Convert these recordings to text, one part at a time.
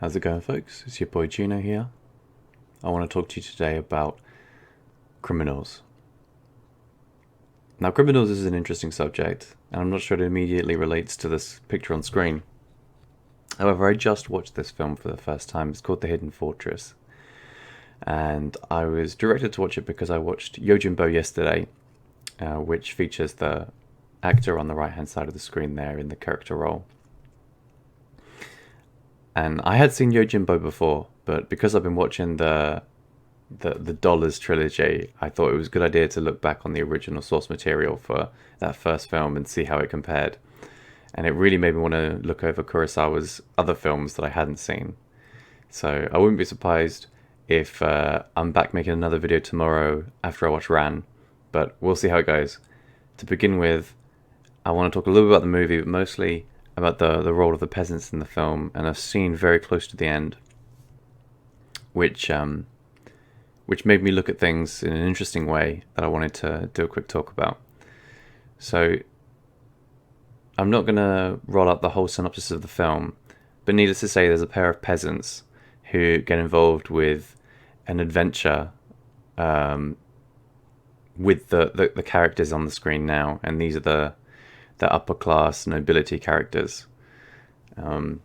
How's it going, folks? It's your boy Gino here. I want to talk to you today about criminals. Now, criminals is an interesting subject, and I'm not sure it immediately relates to this picture on screen. However, I just watched this film for the first time. It's called The Hidden Fortress, and I was directed to watch it because I watched Yojimbo yesterday, which features the actor on the right-hand side of the screen there in the character role. And I had seen Yojimbo before, but because I've been watching the Dollars trilogy, I thought it was a good idea to look back on the original source material for that first film and see how it compared. And it really made me want to look over Kurosawa's other films that I hadn't seen. So I wouldn't be surprised if I'm back making another video tomorrow after I watch Ran, but we'll see how it goes. To begin with, I want to talk a little bit about the movie, but mostly about the role of the peasants in the film, and a scene very close to the end, which made me look at things in an interesting way that I wanted to do a quick talk about. So I'm not going to roll out the whole synopsis of the film, but needless to say, there's a pair of peasants who get involved with an adventure with the characters on the screen now, and these are the upper class nobility characters who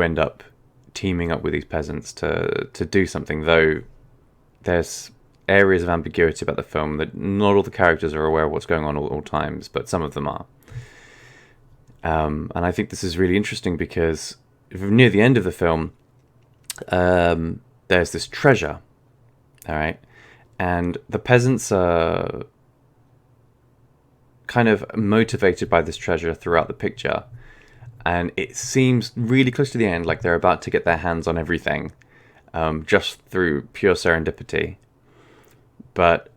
end up teaming up with these peasants to do something, though there's areas of ambiguity about the film that not all the characters are aware of what's going on at all times, but some of them are. And I think this is really interesting because near the end of the film, there's this treasure, all right? And the peasants are kind of motivated by this treasure throughout the picture, and it seems really close to the end, like they're about to get their hands on everything, just through pure serendipity. But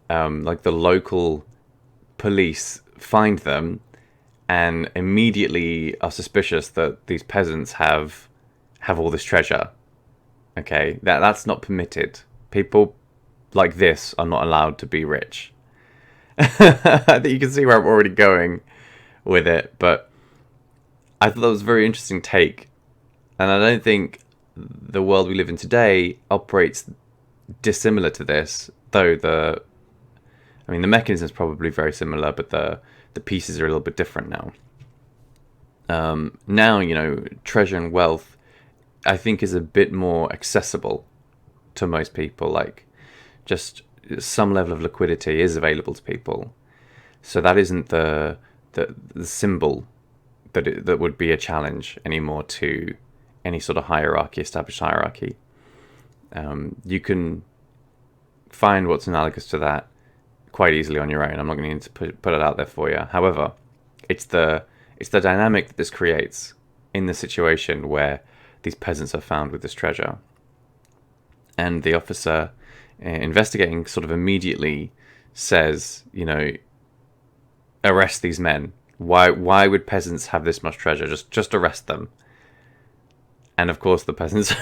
like the local police find them and immediately are suspicious that these peasants have all this treasure. Okay, that's not permitted. People like this are not allowed to be rich. I think you can see where I'm already going with it, but I thought that was a very interesting take, and I don't think the world we live in today operates dissimilar to this, though the mechanism is probably very similar, but the pieces are a little bit different now. Now, treasure and wealth, I think, is a bit more accessible to most people, like just some level of liquidity is available to people, so that isn't the symbol that would be a challenge anymore to any sort of established hierarchy. You can find what's analogous to that quite easily on your own. I'm not going to put it out there for you. However, it's the dynamic that this creates in the situation where these peasants are found with this treasure, and the officer investigating sort of immediately says, arrest these men. Why would peasants have this much treasure? Just arrest them. And of course the peasants,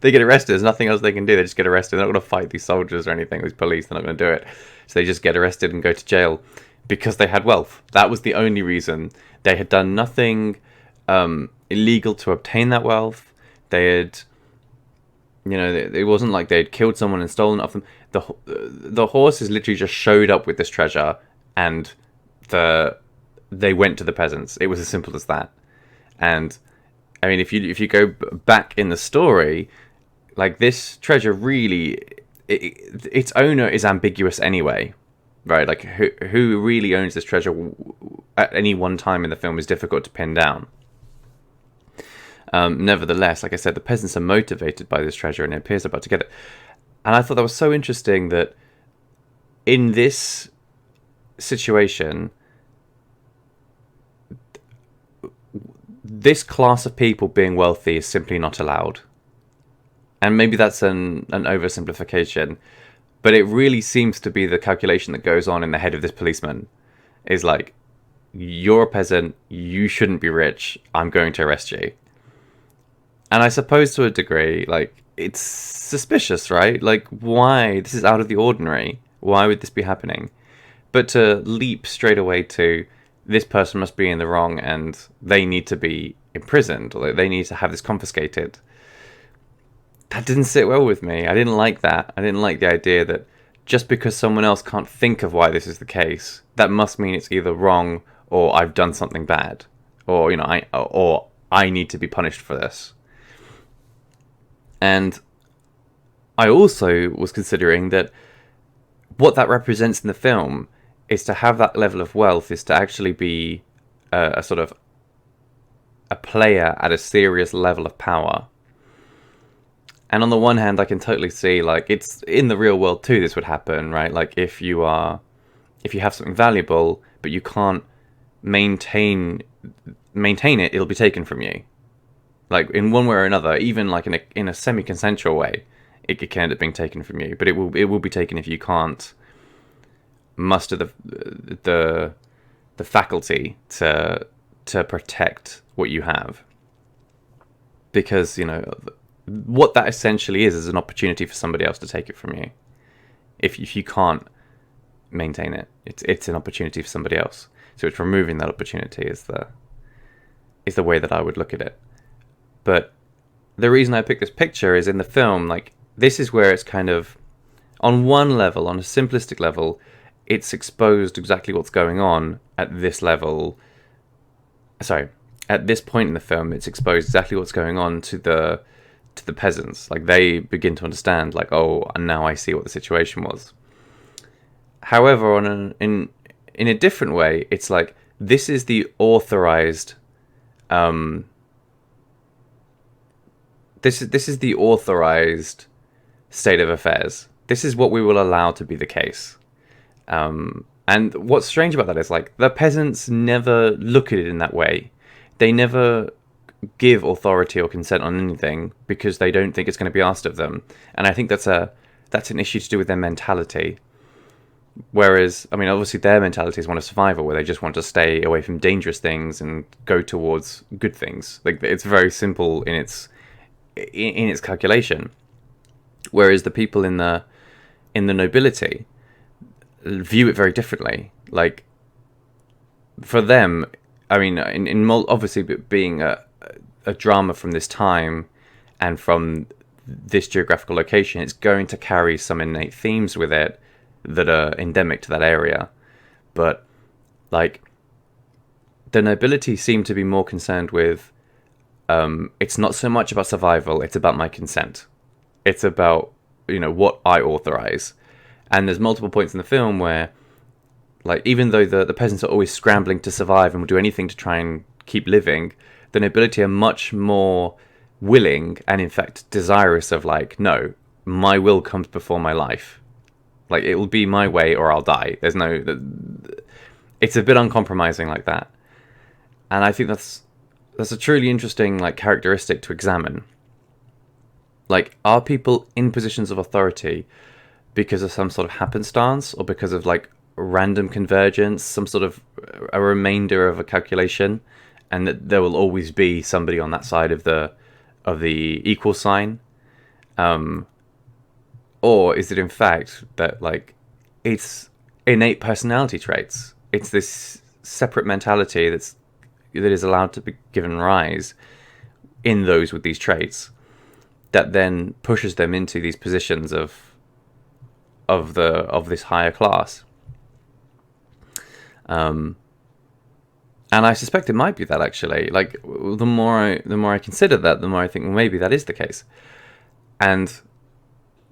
they get arrested. There's nothing else they can do. They just get arrested. They're not going to fight these soldiers or anything, these police. They're not going to do it. So they just get arrested and go to jail because they had wealth. That was the only reason. They had done nothing illegal to obtain that wealth. They had, it wasn't like they had killed someone and stolen it off them. The horses literally just showed up with this treasure, and they went to the peasants. It was as simple as that. And I mean, if you go back in the story, like, this treasure really, its owner is ambiguous anyway, right? Like, who really owns this treasure at any one time in the film is difficult to pin down. Nevertheless, like I said, the peasants are motivated by this treasure, and it appears they're about to get it. And I thought that was so interesting that in this situation, this class of people being wealthy is simply not allowed. And maybe that's an oversimplification, but it really seems to be the calculation that goes on in the head of this policeman. Is like, you're a peasant, you shouldn't be rich, I'm going to arrest you. And I suppose to a degree, like, it's suspicious, right? Like, why? This is out of the ordinary. Why would this be happening? But to leap straight away to, this person must be in the wrong and they need to be imprisoned, or they need to have this confiscated. That didn't sit well with me. I didn't like that. I didn't like the idea that just because someone else can't think of why this is the case, that must mean it's either wrong or I've done something bad, or I need to be punished for this. And I also was considering that what that represents in the film is to have that level of wealth is to actually be a sort of a player at a serious level of power. And on the one hand, I can totally see, like, it's in the real world too, this would happen, right? Like, if you have something valuable, but you can't maintain it, it'll be taken from you. Like, in one way or another, even like in a semi-consensual way, it can end up being taken from you. But it will be taken if you can't muster the faculty to protect what you have. Because, what that essentially is an opportunity for somebody else to take it from you. If you can't maintain it, it's an opportunity for somebody else. So it's removing that opportunity is the way that I would look at it. But the reason I picked this picture is in the film, like, this is where it's kind of, on one level, on a simplistic level, it's exposed exactly what's going on at this level. Sorry, at this point in the film, it's exposed exactly what's going on to the peasants. Like, they begin to understand, like, oh, and now I see what the situation was. However, in a different way, it's like, this is the authorized this is the authorized state of affairs. This is what we will allow to be the case. And what's strange about that is, like, the peasants never look at it in that way. They never give authority or consent on anything because they don't think it's going to be asked of them. And I think that's an issue to do with their mentality. Whereas, I mean, obviously their mentality is one of survival, where they just want to stay away from dangerous things and go towards good things. Like, it's very simple in its calculation. Whereas the people in the nobility view it very differently. Like, for them, I mean, obviously being a drama from this time and from this geographical location, it's going to carry some innate themes with it that are endemic to that area. But, like, the nobility seem to be more concerned with, it's not so much about survival, it's about my consent. It's about, what I authorize. And there's multiple points in the film where, like, even though the peasants are always scrambling to survive and will do anything to try and keep living, the nobility are much more willing and, in fact, desirous of, like, no, my will comes before my life. Like, it will be my way or I'll die. There's no... It's a bit uncompromising like that. And I think that's a truly interesting, like, characteristic to examine. Like, are people in positions of authority because of some sort of happenstance, or because of, like, random convergence, some sort of a remainder of a calculation, and that there will always be somebody on that side of the equal sign? Or is it in fact that, like, it's innate personality traits? It's this separate mentality that is allowed to be given rise in those with these traits, that then pushes them into these positions of this higher class. And I suspect it might be that, actually. Like, the more I consider that, the more I think, well, maybe that is the case. And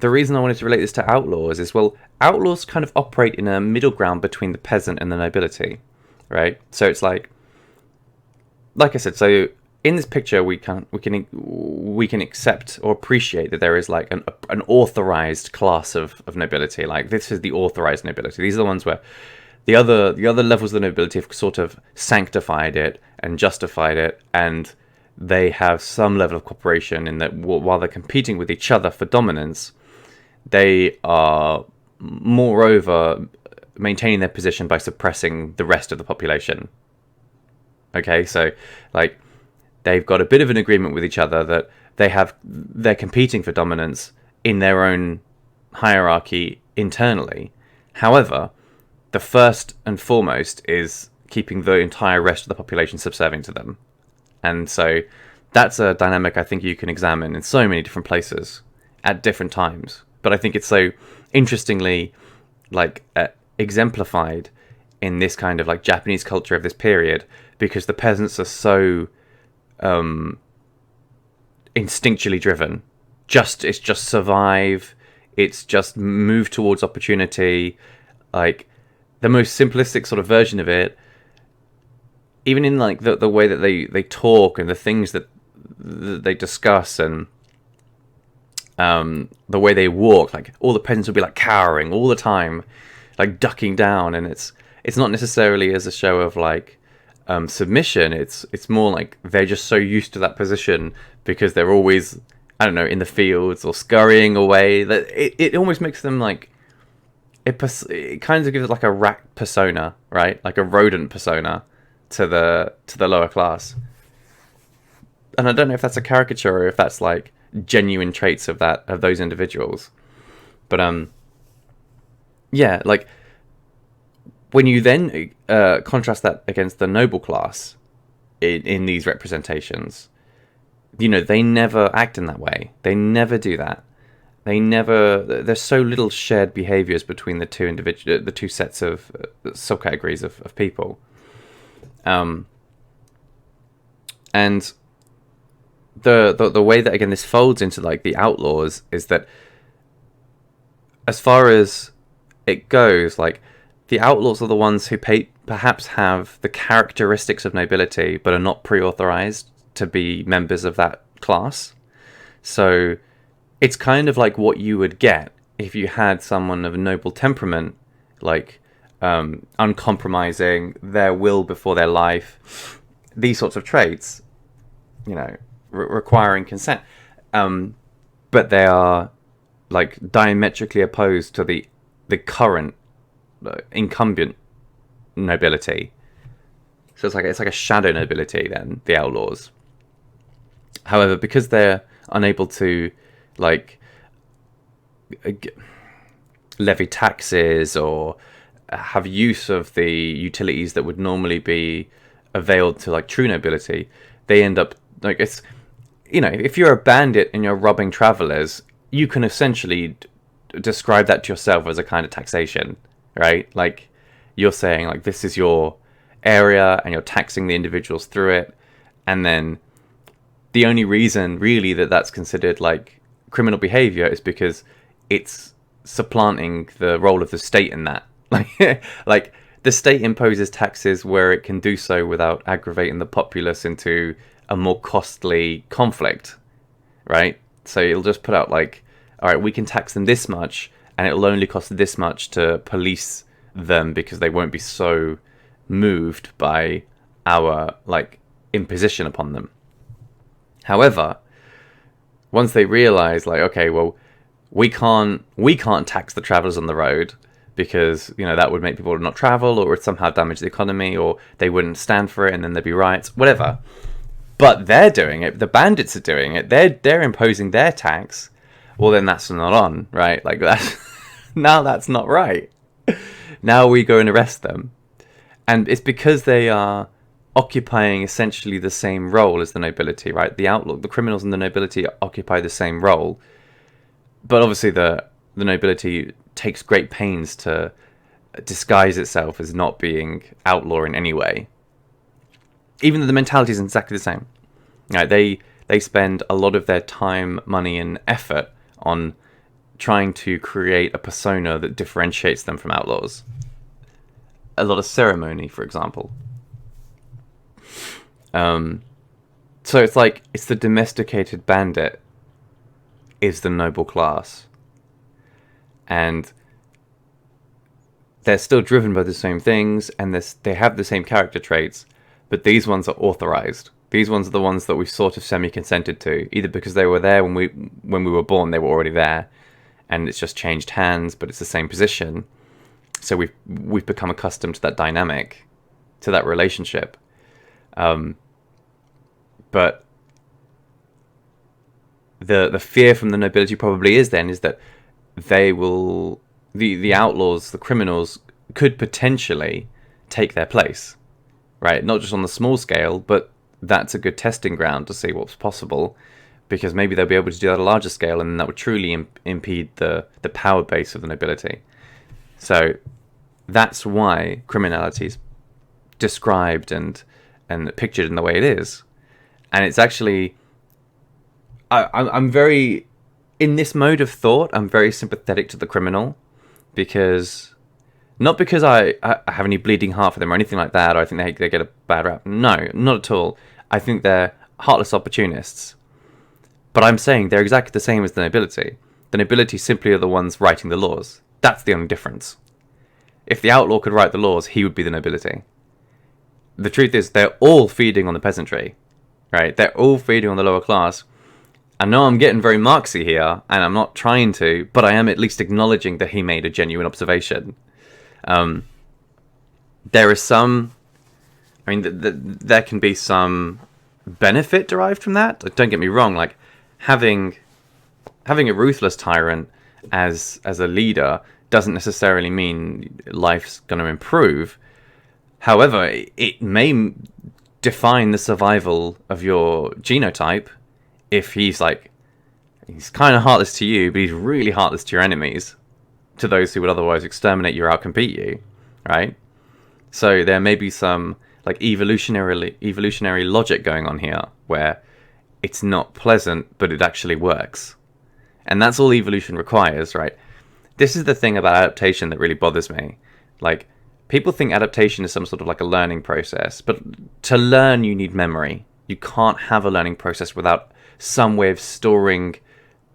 the reason I wanted to relate this to outlaws is, well, outlaws kind of operate in a middle ground between the peasant and the nobility, right? So it's like I said, so in this picture we can accept or appreciate that there is, like, an authorized class of nobility. Like, this is the authorized nobility. These are the ones where the other levels of the nobility have sort of sanctified it and justified it, and they have some level of cooperation in that while they're competing with each other for dominance, they are moreover maintaining their position by suppressing the rest of the population. Okay, so, like, they've got a bit of an agreement with each other that they're competing for dominance in their own hierarchy internally. However, the first and foremost is keeping the entire rest of the population subservient to them. And so that's a dynamic I think you can examine in so many different places at different times. But I think it's so interestingly like exemplified in this kind of like Japanese culture of this period, because the peasants are so instinctually driven. It's just survive. It's just move towards opportunity. Like the most simplistic sort of version of it, even in like the way that they talk and the things that they discuss, and the way they walk, like all the peasants will be like cowering all the time, like ducking down, and it's not necessarily as a show of like submission. It's more like they're just so used to that position because they're always, I don't know, in the fields or scurrying away, that it almost makes them like it kind of gives it like a rat persona, right? Like a rodent persona to the lower class. And I don't know if that's a caricature or if that's like genuine traits of those individuals. But yeah, like when you then contrast that against the noble class in these representations, you know, they never act in that way. They never do that. There's so little shared behaviors between the two sets of subcategories of people. And the way that, again, this folds into like the outlaws is that, as far as it goes, like the outlaws are the ones who perhaps have the characteristics of nobility but are not pre-authorized to be members of that class. So it's kind of like what you would get if you had someone of a noble temperament, like uncompromising, their will before their life, these sorts of traits, you know, requiring consent. But they are like diametrically opposed to the current incumbent nobility. So it's like a shadow nobility then, the outlaws. However, because they're unable to like levy taxes or have use of the utilities that would normally be availed to like true nobility, they end up like, it's, you know, if you're a bandit and you're robbing travelers, you can essentially describe that to yourself as a kind of taxation, right? Like you're saying like this is your area and you're taxing the individuals through it, and then the only reason really that that's considered like criminal behavior is because it's supplanting the role of the state in that. Like the state imposes taxes where it can do so without aggravating the populace into a more costly conflict, right? So it'll just put out like, all right, we can tax them this much and it'll only cost this much to police them because they won't be so moved by our like imposition upon them. However, once they realize like, okay, well, we can't tax the travelers on the road because, you know, that would make people not travel, or it would somehow damage the economy, or they wouldn't stand for it and then there'd be riots, whatever. But they're doing it, the bandits are doing it, they're imposing their tax. Well, then that's not on, right? Like that's now that's not right. Now we go and arrest them. And it's because they are occupying essentially the same role as the nobility, right? The outlaw, the criminals and the nobility occupy the same role. But obviously the nobility takes great pains to disguise itself as not being outlaw in any way. Even though the mentality is exactly the same. Right? They spend a lot of their time, money, and effort on trying to create a persona that differentiates them from outlaws. A lot of ceremony, for example. So it's like, it's the domesticated bandit is the noble class. And they're still driven by the same things, and they have the same character traits, but these ones are authorized. These ones are the ones that we've sort of semi-consented to, either because they were there when we were born, they were already there, and it's just changed hands, but it's the same position. So we've become accustomed to that dynamic, to that relationship. But the fear from the nobility probably is that they will, the outlaws, the criminals, could potentially take their place, right? Not just on the small scale, but that's a good testing ground to see what's possible, because maybe they'll be able to do that at a larger scale, and that would truly impede the power base of the nobility. So that's why criminality is described and pictured in the way it is. And it's actually, I'm very, in this mode of thought, I'm very sympathetic to the criminal, because, not because I have any bleeding heart for them or anything like that, or I think they get a bad rap. No, not at all. I think they're heartless opportunists. But I'm saying they're exactly the same as the nobility. The nobility simply are the ones writing the laws. That's the only difference. If the outlaw could write the laws, he would be the nobility. The truth is, they're all feeding on the peasantry, right? They're all feeding on the lower class. I know I'm getting very Marxy here, and I'm not trying to, but I am at least acknowledging that he made a genuine observation. There is some, I mean, there can be some benefit derived from that. Don't get me wrong, like, having a ruthless tyrant as a leader doesn't necessarily mean life's going to improve. However, it may define the survival of your genotype if he's kind of heartless to you, but he's really heartless to your enemies, to those who would otherwise exterminate you or outcompete you, right? So there may be some like evolutionary logic going on here, where it's not pleasant, but it actually works. And that's all evolution requires, right? This is the thing about adaptation that really bothers me. Like, people think adaptation is some sort of like a learning process, but to learn you need memory. You can't have a learning process without some way of storing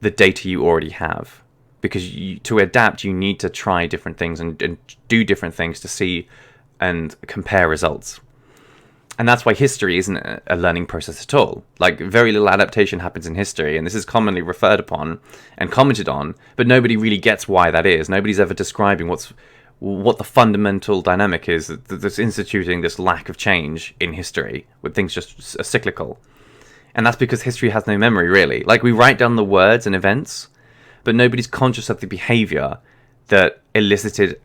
the data you already have. Because to adapt, you need to try different things and do different things to see and compare results. And that's why history isn't a learning process at all. Like, very little adaptation happens in history, and this is commonly referred upon and commented on, but nobody really gets why that is. Nobody's ever describing what the fundamental dynamic is that's instituting this lack of change in history, with things just are cyclical. And that's because history has no memory, really. Like, we write down the words and events, but nobody's conscious of the behavior that elicited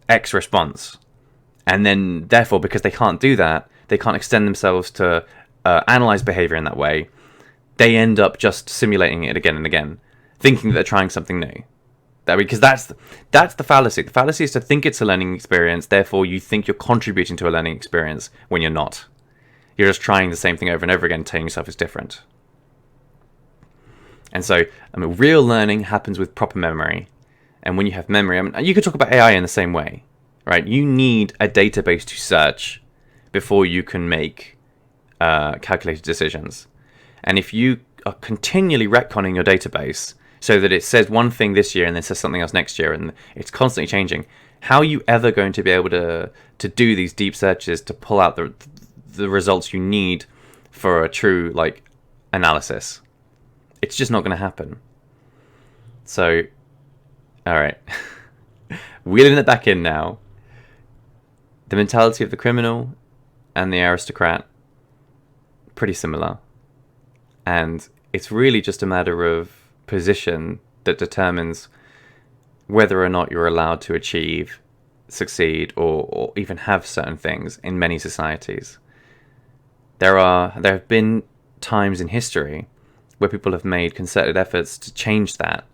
X response. And then, therefore, because they can't do that, they can't extend themselves to analyze behavior in that way, they end up just simulating it again and again, thinking that they're trying something new. Because that's the fallacy. The fallacy is to think it's a learning experience, therefore you think you're contributing to a learning experience when you're not. You're just trying the same thing over and over again, telling yourself it's different. And so, real learning happens with proper memory. And when you have memory, you could talk about AI in the same way, right? You need a database to search before you can make calculated decisions. And if you are continually retconning your database so that it says one thing this year and then says something else next year, and it's constantly changing, how are you ever going to be able to do these deep searches to pull out the results you need for a true analysis? It's just not going to happen. So, all right, wheeling it back in now. The mentality of the criminal and the aristocrat, pretty similar. And it's really just a matter of position that determines whether or not you're allowed to achieve, succeed, or even have certain things in many societies. There have been times in history where people have made concerted efforts to change that.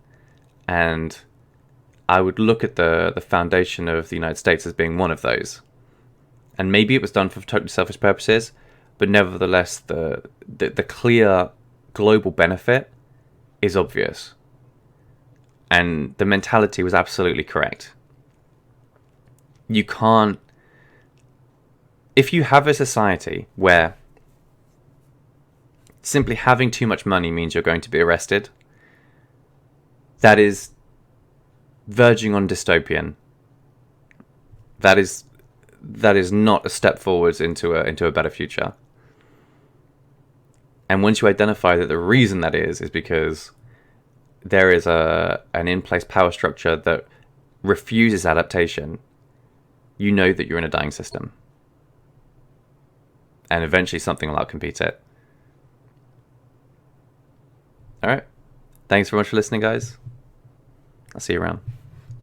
And I would look at the foundation of the United States as being one of those. And maybe it was done for totally selfish purposes, but nevertheless, the clear global benefit is obvious. And the mentality was absolutely correct. You can't... If you have a society where simply having too much money means you're going to be arrested, that is verging on dystopian. That is not a step forwards into a better future. And once you identify that the reason that is because there is an in-place power structure that refuses adaptation, you know that you're in a dying system. And eventually something will outcompete it. Alright. Thanks very much for listening, guys. I'll see you around.